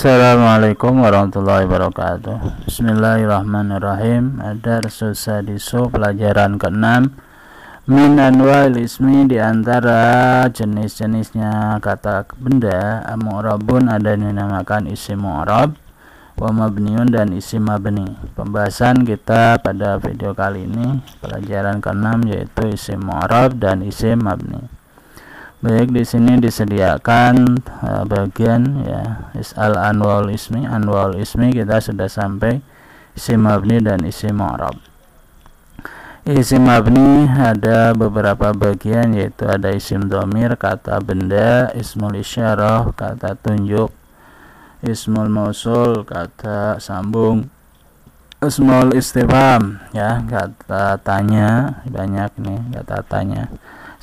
Assalamualaikum warahmatullahi wabarakatuh. Bismillahirrahmanirrahim. Ad-darsu sadisu, pelajaran ke-6. Min anwa'il ismi, di antara jenis-jenisnya kata benda, mu'rabun, ada yang dinamakan isim mu'rab, wa mabniun, dan isim mabni. Pembahasan kita pada video kali ini pelajaran ke-6 yaitu isim mu'rab dan isim mabni. Baik, di sini disediakan bagian ya anwaul ismi. Anwaul ismi kita sudah sampai isim mabni dan isim mu'rab. Isim mabni ada beberapa bagian, yaitu ada isim dhamir, kata benda, ismul isyarah, kata tunjuk, ismul mausul, kata sambung, ismul istifham, ya kata tanya, banyak nih kata tanya.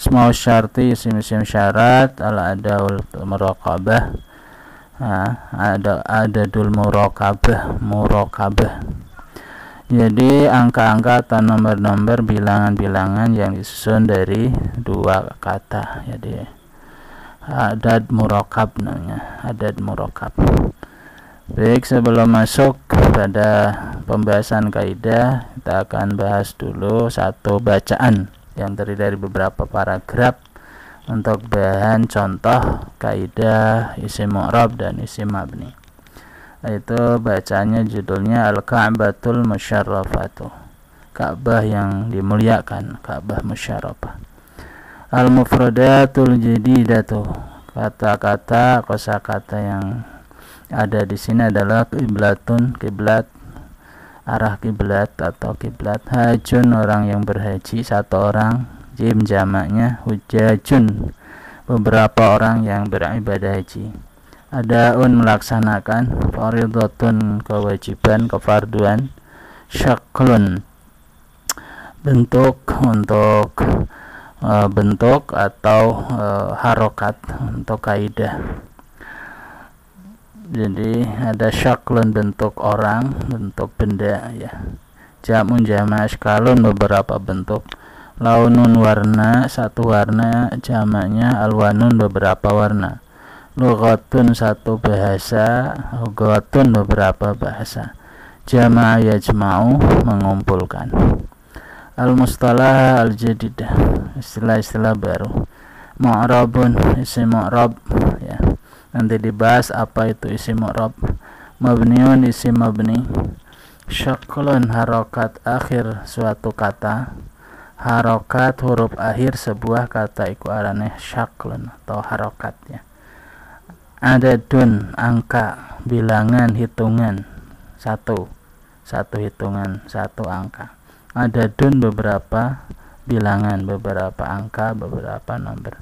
Ismul syarti, isim-isim syarat, al-adaul muraqabah, ada adadul muraqabah. Jadi angka-angka atau nomor-nomor, bilangan-bilangan yang disusun dari dua kata. Jadi adad muraqab namanya, adad muraqab. Baik, sebelum masuk pada pembahasan kaidah, kita akan bahas dulu satu bacaan yang terdiri dari beberapa paragraf untuk bahan contoh kaidah isim mu'rab dan isim mabni. Itu bacanya judulnya Al-Ka'batul Musyarrafatu, Ka'bah yang dimuliakan, Ka'bah musyarrafah. Al-Mufradatul Jadidatu, kata-kata kosakata yang ada di sini adalah qiblatun, kiblat, arah kiblat atau kiblat. Hajun, orang yang berhaji, satu orang. Jim, jamaknya hujajun, beberapa orang yang beribadah haji. Adaun, melaksanakan. Fardhatun, kewajiban, kefarduan. Syaklun, bentuk, untuk bentuk atau harokat untuk kaidah. Jadi ada syaklun, bentuk orang, bentuk benda ya. Jamun, jama', askalun, beberapa bentuk. Launun, warna, satu warna. Jamaknya alwanun, beberapa warna. Lughatun, satu bahasa. Lughatun, beberapa bahasa. Jama'a yajma'u, mengumpulkan. Al-mustalah al-jadidah, istilah-istilah baru. Mu'rabun, isim mu'rab ya. Nanti dibahas apa itu isim mu'rab. Mabniun, isim mabni. Syaklun, harokat akhir suatu kata. Harokat, huruf akhir sebuah kata, iku arane syaklun atau harokat ya. Adadun, angka, bilangan, hitungan, satu hitungan, satu angka. Adadun, beberapa bilangan, beberapa angka, beberapa nomor.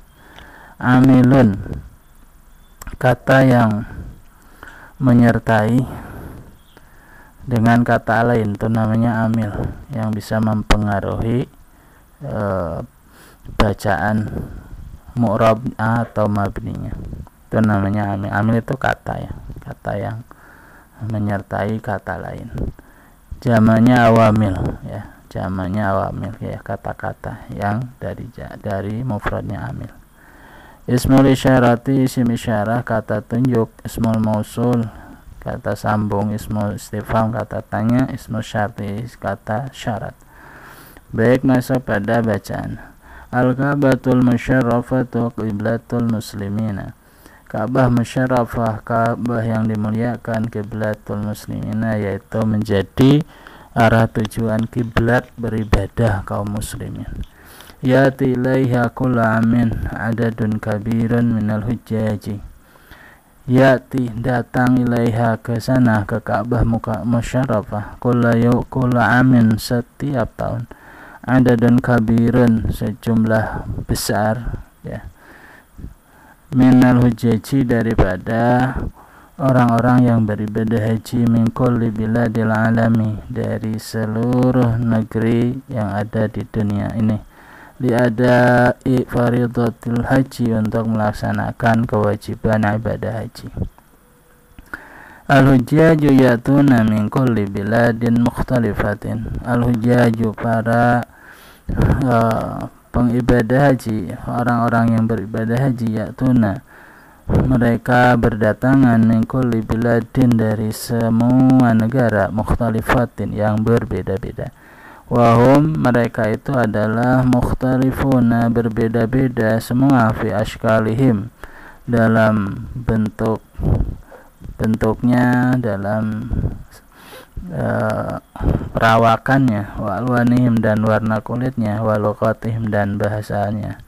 Amilun, kata yang menyertai dengan kata lain, itu namanya amil, yang bisa mempengaruhi bacaan mu'rab atau mabninya, itu namanya amil. Amil itu kata ya, kata yang menyertai kata lain. Jamaknya awamil ya, jamaknya awamil ya, kata-kata yang dari mufradnya amil. Ismul isyarati, isim isyarah, kata tunjuk. Ismul mausul, kata sambung. Ismul istifham, kata tanya. Ismul syarti, kata syarat. Baik, masuk pada bacaan. Al-Ka'batul Musyarrafatu qiblatul muslimina. Ka'bah musyarrafah, Ka'bah yang dimuliakan, qiblatul muslimina, yaitu menjadi arah tujuan kiblat beribadah kaum muslimin. Yati ilaiha kulla amin adadun kabirun minal hujjaji. Yati, datang, ilaiha, ke sana, ke Ka'bah musyarrafah, kulla amin, setiap tahun. Adadun kabirun, sejumlah besar ya. Minal hujjaji, daripada orang-orang yang beribadah haji. Min kulli biladil alami, dari seluruh negeri yang ada di dunia ini. Liada faridatil haji, untuk melaksanakan kewajiban ibadah haji. Al-hujjaju yatuna min kulli biladin mukhtalifatin. Al-hujjaju, para pengibadah haji, orang-orang yang beribadah haji, yatuna, mereka berdatangan min kulli biladin dari semua negara mukhtalifatin yang berbeda-beda. Wahum mereka itu adalah mukhtalifuna berbeda-beda semua fi ashkalihim dalam bentuknya, dalam perawakannya, wa alwanihim dan warna kulitnya, wa luqatihim dan bahasanya.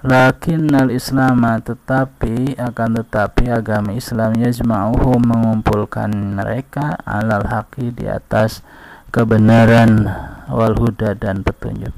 Lakinnal islama tetapi agama Islam yajma'uhum mengumpulkan mereka alal haqi di atas kebenaran wal huda dan petunjuk.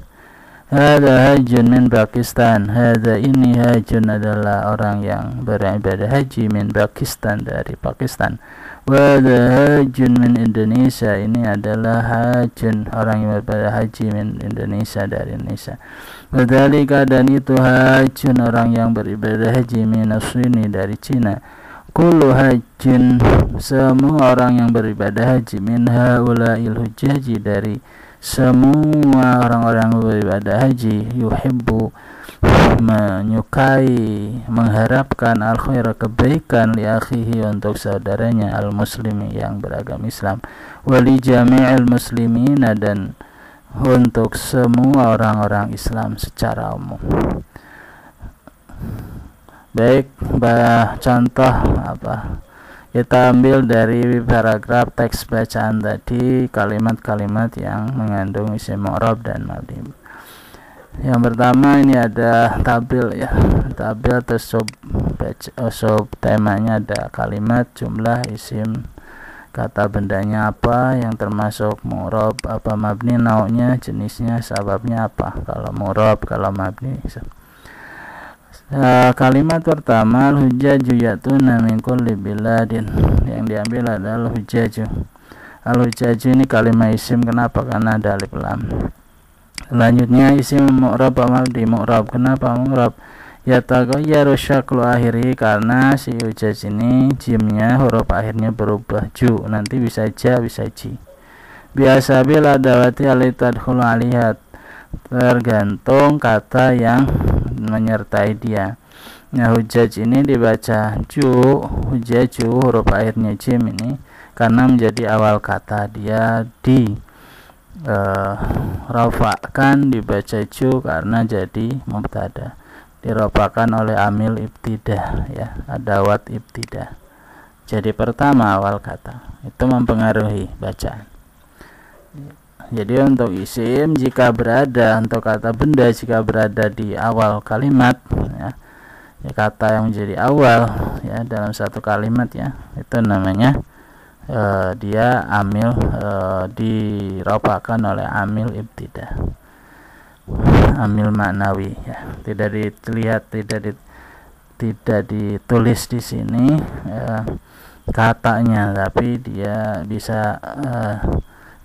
Hadza hajjun min Pakistan. Hadza ini hajjun adalah orang yang beribadah haji min Pakistan dari Pakistan. Wa hajjun min Indonesia. Ini adalah hajjun orang yang beribadah haji min Indonesia dari Indonesia. Wadzalika dan itu hajjun orang yang beribadah haji min Aswini dari Cina. Kullu hajjin semua orang yang beribadah haji min haula'il hujjaji dari semua orang-orang beribadah haji yuhibbu menyukai mengharapkan al khair kebaikan li akhihi untuk saudaranya al muslimi yang beragama Islam wali jami'il muslimin dan untuk semua orang-orang Islam secara umum. Baik, contoh apa? Kita ambil dari paragraf teks bacaan tadi kalimat-kalimat yang mengandung isim mu'rab dan mabni. Yang pertama ini ada tabel ya. Tabel atau sub temanya ada kalimat, jumlah, isim, kata bendanya apa, yang termasuk mu'rab apa mabni, nau'nya, jenisnya, sababnya apa. Kalau mu'rab, kalau mabni. Kalimat pertama al-hujjaju ya'tuna min kulli biladin, yang diambil adalah al-hujjaju. Al-hujjaju ini kalimat isim, kenapa? Karena ada alif lam. Selanjutnya isim mu'rab mabni, mu'rab, kenapa mu'rab? Yataghayyaru syaklu akhiri, karena si hujjaj ini jimnya huruf akhirnya berubah, ju nanti bisa ja bisa ji. Biasa bila dawati alitadkhulu alihat, tergantung kata yang menyertai dia. Nah, hujjaj ini dibaca ju, hujjaju, huruf akhirnya jim ini karena menjadi awal kata. Dia di rafakan, dibaca ju karena jadi mubtada, dirafakan oleh amil ibtidah ya, adawat ibtidah. Jadi pertama awal kata itu mempengaruhi bacaan. Jadi untuk isim jika berada, untuk kata benda jika berada di awal kalimat ya, kata yang menjadi awal ya dalam satu kalimat ya, itu namanya dia amil dirafakan oleh amil ibtidah, amil maknawi ya, tidak dilihat, tidak ditulis di sini katanya, tapi dia bisa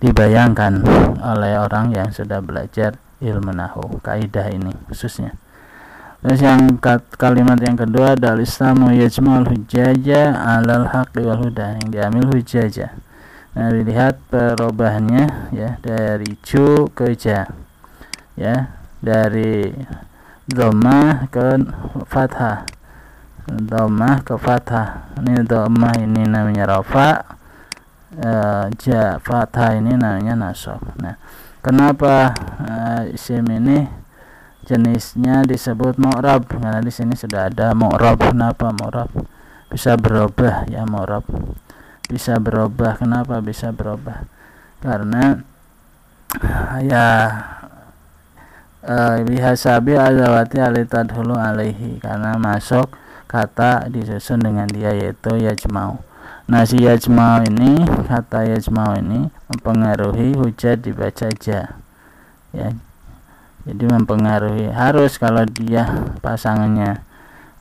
dibayangkan oleh orang yang sudah belajar ilmu nahwu, kaidah ini khususnya. Terus yang kalimat yang kedua adalah Islamu yajma'ul hujjaja 'alal haqqi wal huda, yang diambil hujjaja. Nah, dilihat perubahannya ya, dari ju ke ja ya, dari dhammah ke fathah, dhammah ke fathah. Ini dhammah ini namanya rafa, ja fathah ini namanya nasab. Nah, kenapa isim ini jenisnya disebut mu'rab? Karena di sini sudah ada mu'rab. Kenapa mu'rab? Bisa berubah ya, mu'rab bisa berubah. Kenapa bisa berubah? Karena ya bihasabi azawati alitadhulu alaihi, karena masuk kata disusun dengan dia, yaitu yajma'u. Nah, si yajma'u ini, kata yajma'u ini mempengaruhi hujjah dibaca ja ya, jadi mempengaruhi, harus kalau dia pasangannya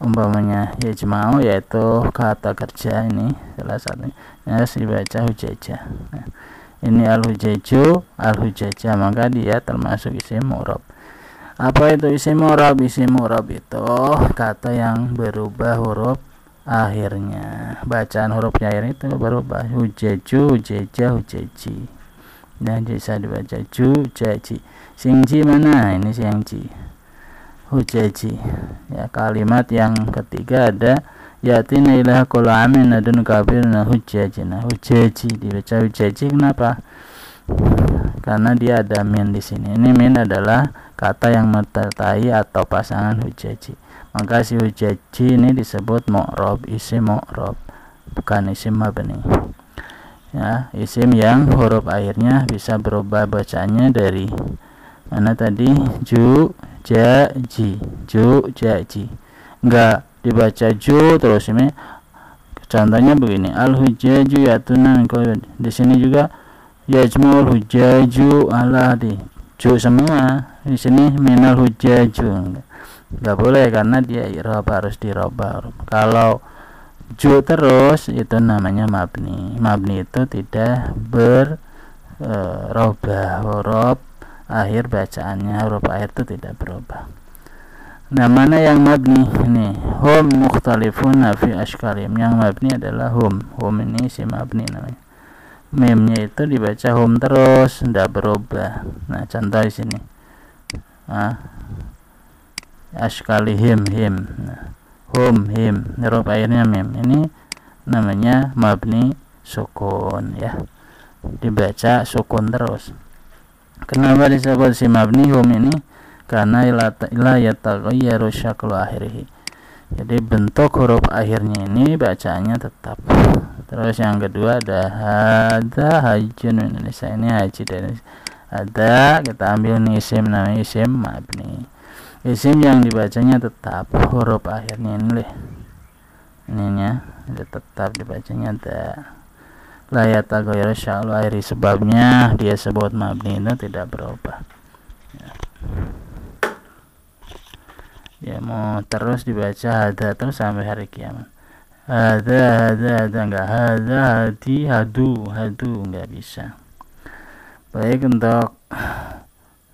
umpamanya yajma'u, yaitu kata kerja ini salah satunya ya, dibaca hujjah. Nah, ini al-hujjaju, al-hujjajah, maka dia termasuk isim mu'rab. Apa itu isim mu'rab? Isim mu'rab itu kata yang berubah huruf akhirnya, bacaan hurufnya akhir itu berubah, hujjaju, hujjajah, hujjaji. Dan bisa dibaca ju, jaji. Singji mana? Ini singji, hujaji ya. Kalimat yang ketiga ada yatina ilaha kullu amin adun kafiruna hujjajina. Hujaji dibaca hujaji, kenapa? Karena dia ada min di sini. Ini min adalah kata yang menyertai atau pasangan hujaji. Maka si hujaji ini disebut mu'rab, isim mu'rab, bukan isim mabni. Ya, isim yang huruf akhirnya bisa berubah bacaannya dari mana tadi? Ju, ja, ji. Ju, ja, ji. Enggak dibaca ju terus ini. Contohnya begini, al hujjaju yatuna min kulli. Di sini juga yajmul hujjaju ala di ju semua. Di sini minal hujjaju. Enggak boleh karena dia i'rab harus dirobah. Kalau ju terus itu namanya mabni. Mabni itu tidak berubah, huruf akhir bacaannya, huruf akhir itu tidak berubah. Nah, mana yang mabni? Ini hum mukhtalifuna fi ashkarim. Yang mabni adalah hum. Hum ini si mabni namanya. Mimnya itu dibaca hum terus, tidak berubah. Nah, contoh di sini. Ashkalihim, him. Nah, hum, him. Huruf akhirnya mim. Ini namanya mabni sukun ya. Dibaca sukun terus. Kenapa disebut si mabni hum ini? Karena la yataghayyaru syaklu akhirih. Jadi bentuk huruf akhirnya ini bacaannya tetap. Terus yang kedua ada hadza hajjun Indonesia. Ini haji dari ada, kita ambil nih isim, namanya isim mabni. Isim yang dibacanya tetap, huruf akhirnya ini ininya tetap dibacanya ada. La yataghayyaru syaklu akhirih, sebabnya dia sebut mabni itu tidak berubah. Ya mau terus dibaca ada terus sampai hari kiamat. Ada enggak, ada hadi hadu enggak bisa. Baik, untuk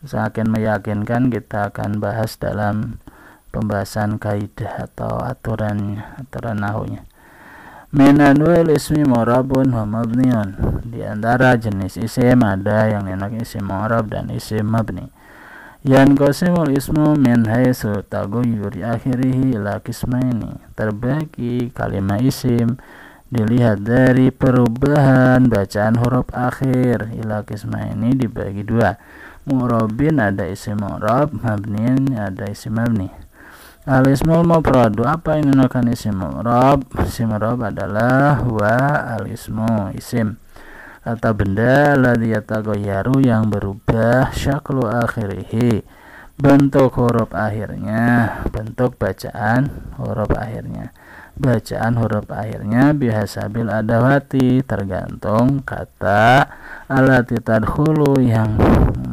semakin meyakinkan kita akan bahas dalam pembahasan kaidah atau aturan nahwunya. Min anwa'il ismi mu'rabun wa mabniun. Di antara jenis isim ada yang dinamakan isim mu'rab dan isim mabni. Yanqasimul ismu min haitsu taghayyuri akhirih ila qismaini. Terbagi kalimat isim dilihat dari perubahan bacaan huruf akhir. Ila qismaini dibagi dua. Mu'rabin ada isim mu'rab, mabniin ada isim mabni. Al-ismul mufradu, apa yang dinamakan isim mu'rab? Isim mu'rab adalah wa al-ismu, isim kata benda ladzi yataghayyaru yang berubah syaklu akhirih, bentuk huruf akhirnya, bentuk bacaan huruf akhirnya. Bacaan huruf akhirnya bihasabil adawati, tergantung kata alati tadkhulu yang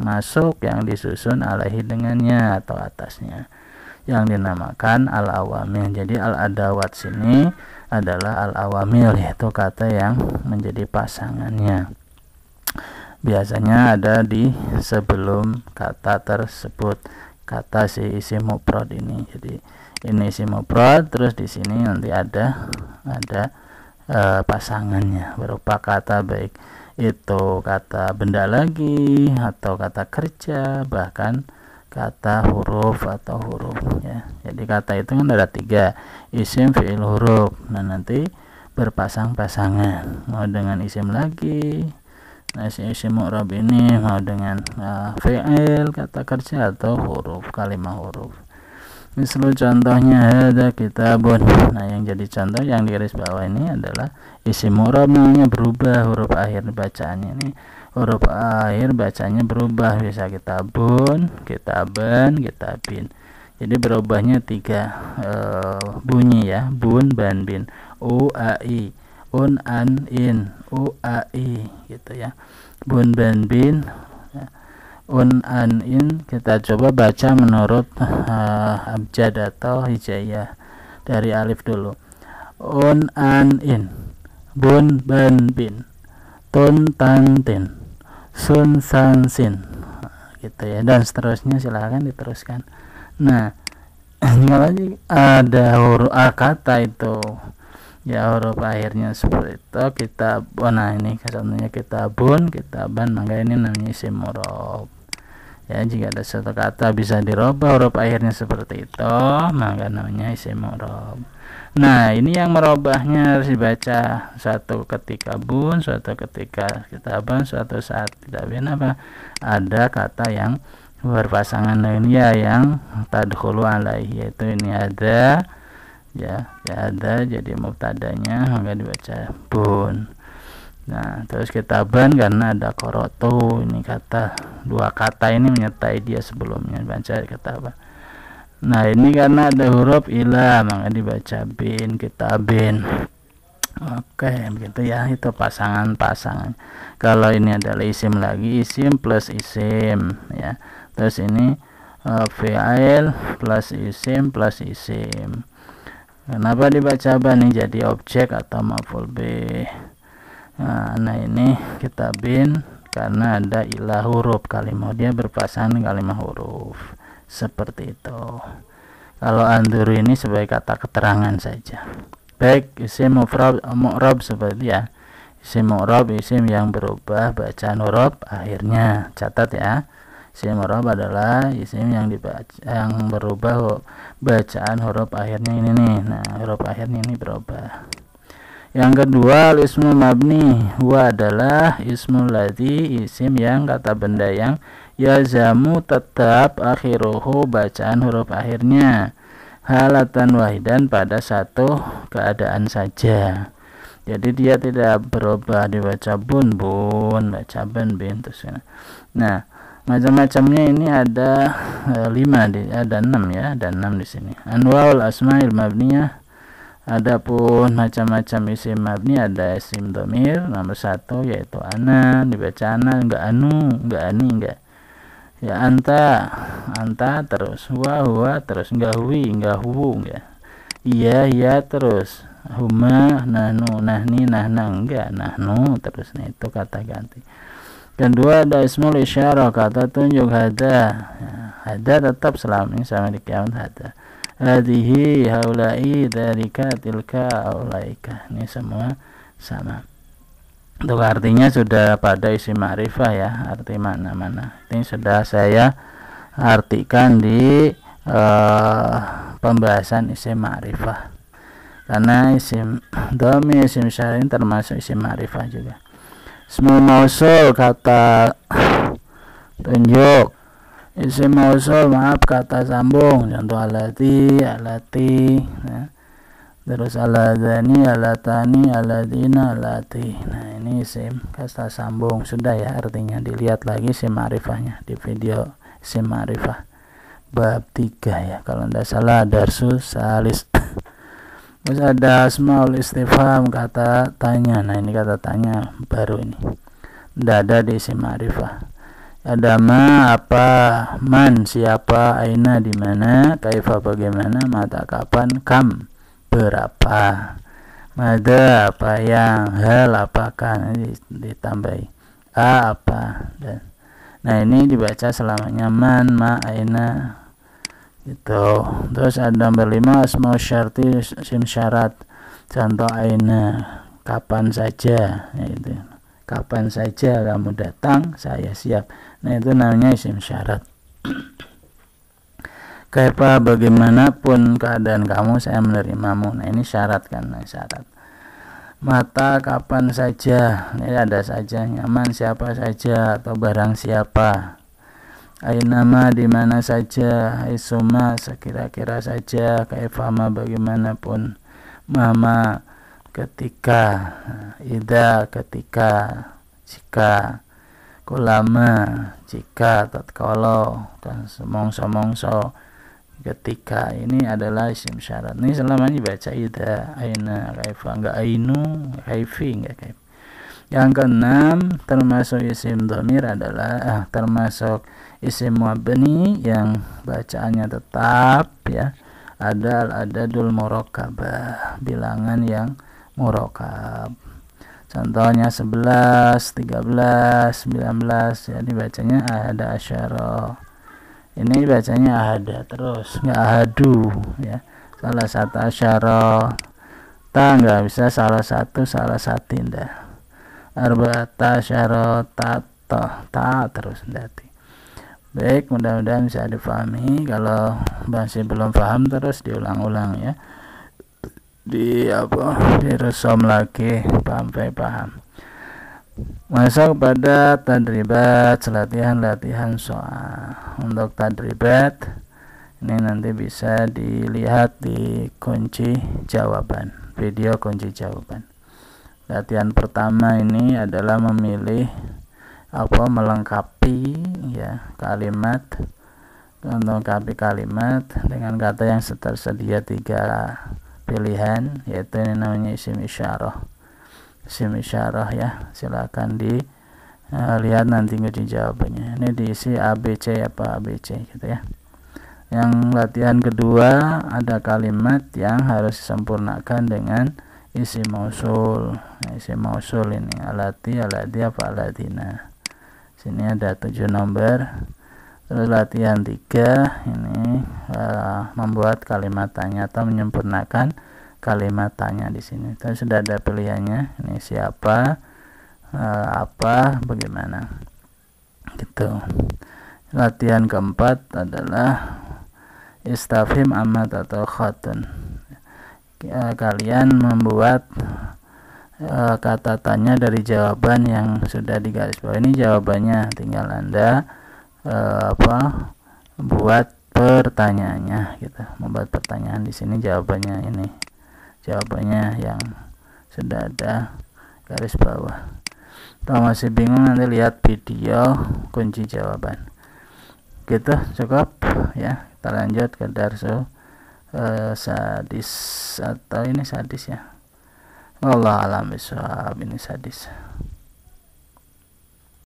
masuk, yang disusun alaihi dengannya atau atasnya, yang dinamakan al-awamil. Jadi al-adawat sini adalah al-awamil, yaitu kata yang menjadi pasangannya. Biasanya ada di sebelum kata tersebut, kata si isim mufrad ini. Jadi ini isim mufrad, terus di sini nanti ada pasangannya berupa kata, baik itu kata benda lagi atau kata kerja, bahkan kata huruf atau huruf ya. Jadi kata itu kan ada tiga, isim, fi'il, huruf. Nah nanti berpasang-pasangan, mau dengan isim lagi, nah isim mu'rab ini mau dengan fi'il, kata kerja, atau huruf, kalimat huruf. Misal contohnya ada kitabun. Nah yang jadi contoh yang di garis bawah ini adalah isim mu'rab, namanya berubah huruf akhir bacaannya ini. Huruf akhir bacanya berubah, bisa kitabun, kitaban, kitabin. Jadi berubahnya tiga bunyi ya, bun, ban, bin, u, a, i, un, an, in, u, a, i gitu ya. Bun, ban, bin, un, an, in. Kita coba baca menurut abjad atau hijaiyah dari alif dulu. Un, an, in, bun, ban, bin, tun, tan, tin, sun, san, sin gitu ya, dan seterusnya. Silahkan diteruskan. Nah kalau ada huruf kata itu ya huruf akhirnya seperti itu, kita nah ini contohnya kitabun, kitaban, maka ini namanya isim mu'rab ya. Jika ada satu kata bisa dirubah huruf akhirnya seperti itu, maka namanya isim mu'rab. Nah, ini yang merubahnya harus dibaca suatu ketika bun, suatu ketika kitaban, suatu saat kitabin apa? Ada kata yang berpasangan dengan ya yang tadkhulu alaihi, yaitu ini ada ya ada jadi mubtadanya maka dibaca bun. Nah, terus kitaban karena ada korotu, ini kata dua kata ini menyertai dia sebelumnya baca kitaban. Nah, ini karena ada huruf ilah maka dibaca bin, kitabin. Oke, begitu ya, itu pasangan-pasangan. Kalau ini adalah isim lagi, isim plus isim ya. Terus ini fi'il plus isim plus isim. Kenapa dibaca ban nih jadi objek atau maf'ul bih? Nah, ini kitabin karena ada ilah huruf kalimah, dia berpasangan kalimah huruf seperti itu. Kalau anduru ini sebagai kata keterangan saja. Baik, isim mu'rab seperti ya. Isim mu'rab isim yang berubah bacaan huruf akhirnya. Catat ya. Isim mu'rab adalah isim yang berubah bacaan huruf akhirnya ini nih. Nah, huruf akhirnya ini berubah. Yang kedua, ismu mabni. Huwa adalah ismu ladzi, isim yang kata benda yang yazamu tetap akhiruhu bacaan huruf akhirnya halatan wahidan pada satu keadaan saja. Jadi dia tidak berubah dibaca bun, baca ben, bin terus. Nah, macam-macamnya ini ada 5 ada 6 ya, ada 6 di sini. Anwaul asmail mabniyah. Adapun macam-macam isim mabni ada isim dhamir nomor 1 yaitu ana, dibaca ana, enggak anu, enggak ani, enggak. Ya anta terus, huwa terus, enggak hui, enggak hu, enggak. Iya terus, huma, nahnu, nahni, nahna, enggak, nahnu terus. Nah, itu kata ganti. Kedua ada ismul isyarah, kata tunjuk hada. Ya, hada tetap selama ini sama di kiamat hada. Hadihi, haulai, dalika, tilka, aulaika. Ini semua sama. Untuk artinya sudah pada isim ma'rifah ya, arti mana-mana. Ini sudah saya artikan di pembahasan isim ma'rifah. Karena isim dhamir, isim syar'i termasuk isim ma'rifah juga. Ismul mausul, kata tunjuk. Isim mausul kata sambung, contoh alati, ya. Terus aladani, alatani, aladina, alati. Nah, ini isim kata sambung sudah ya, artinya dilihat lagi isim ma'rifahnya di video isim ma'rifah bab 3 ya, kalau tidak salah darsul salis. Terus ada asmaul istifham, kata tanya. Nah, ini kata tanya baru ini, tidak ada di isim ma'rifah. Ada ma, apa, man, siapa, aina, di mana, kaifa, bagaimana, mata, kapan, kam, berapa, mada, apa yang, hal, apakah, ini ditambahi apa, dan nah ini dibaca selamanya man, ma, aina gitu. Terus ada nomor 5 asmaul syarti, isim syarat, contoh aina, kapan saja, itu kapan saja kamu datang saya siap. Nah, itu namanya isim syarat. Kaifa, bagaimanapun keadaan kamu saya menerimamu. Nah, ini syarat kan, nah, syarat. Mata, kapan saja, ini ada saja, nyaman siapa saja atau barang siapa. Ainama, di mana saja, isuma, sekira-kira saja, kaifama, bagaimanapun, mama, ketika, ida, ketika, jika, kulama, jika, tatkala, dan semongso-mongso, ketika. Ini adalah isim syarat. Ini selama ini baca ida, aina, kaifa, enggak ainu, kaifi, enggak kaif. Yang keenam termasuk isim dhamir adalah termasuk isim mabni yang bacaannya tetap ya, ada al-adadul murakkabah, bilangan yang murakkab. Contohnya 11, 13, 19 ya, dibacanya ada asyara. Ini bacanya ada terus, enggak ahadu ya. Salah satu asyara. Ta enggak bisa salah satu indah. Arba'ata asyara ta terus ndati. Baik, mudah-mudahan bisa dipahami. Kalau masih belum paham terus diulang-ulang ya. diresum lagi sampai paham. Masuk pada tadribat, latihan soal. Untuk tadribat ini nanti bisa dilihat di kunci jawaban, video kunci jawaban. Latihan pertama ini adalah memilih melengkapi kalimat, melengkapi kalimat dengan kata yang tersedia 3 pilihan, yaitu ini namanya isim isyarah. Isim isyarah ya, silakan lihat nanti kunci jawabannya. Ini diisi ABC ABC gitu ya. Yang latihan kedua ada kalimat yang harus disempurnakan dengan isim mausul. Isim mausul ini alati, aladi, aladina. Sini ada 7 nomor. Terus latihan 3 ini membuat kalimat tanya atau menyempurnakan kalimat tanya di sini. Terus sudah ada pilihannya. Ini siapa, apa, bagaimana. Gitu. Latihan keempat adalah istafhim amat atau khatun. Kalian membuat kata tanya dari jawaban yang sudah digarisbawahi. Ini jawabannya, tinggal Anda buat pertanyaannya gitu. Membuat pertanyaan di sini, jawabannya ini. Jawabannya yang sudah ada garis bawah. Kalau masih bingung nanti lihat video kunci jawaban. Gitu, cukup ya. Kita lanjut ke darsu sadis, atau ini sadis ya. Wallahu a'lam bishawab, ini sadis.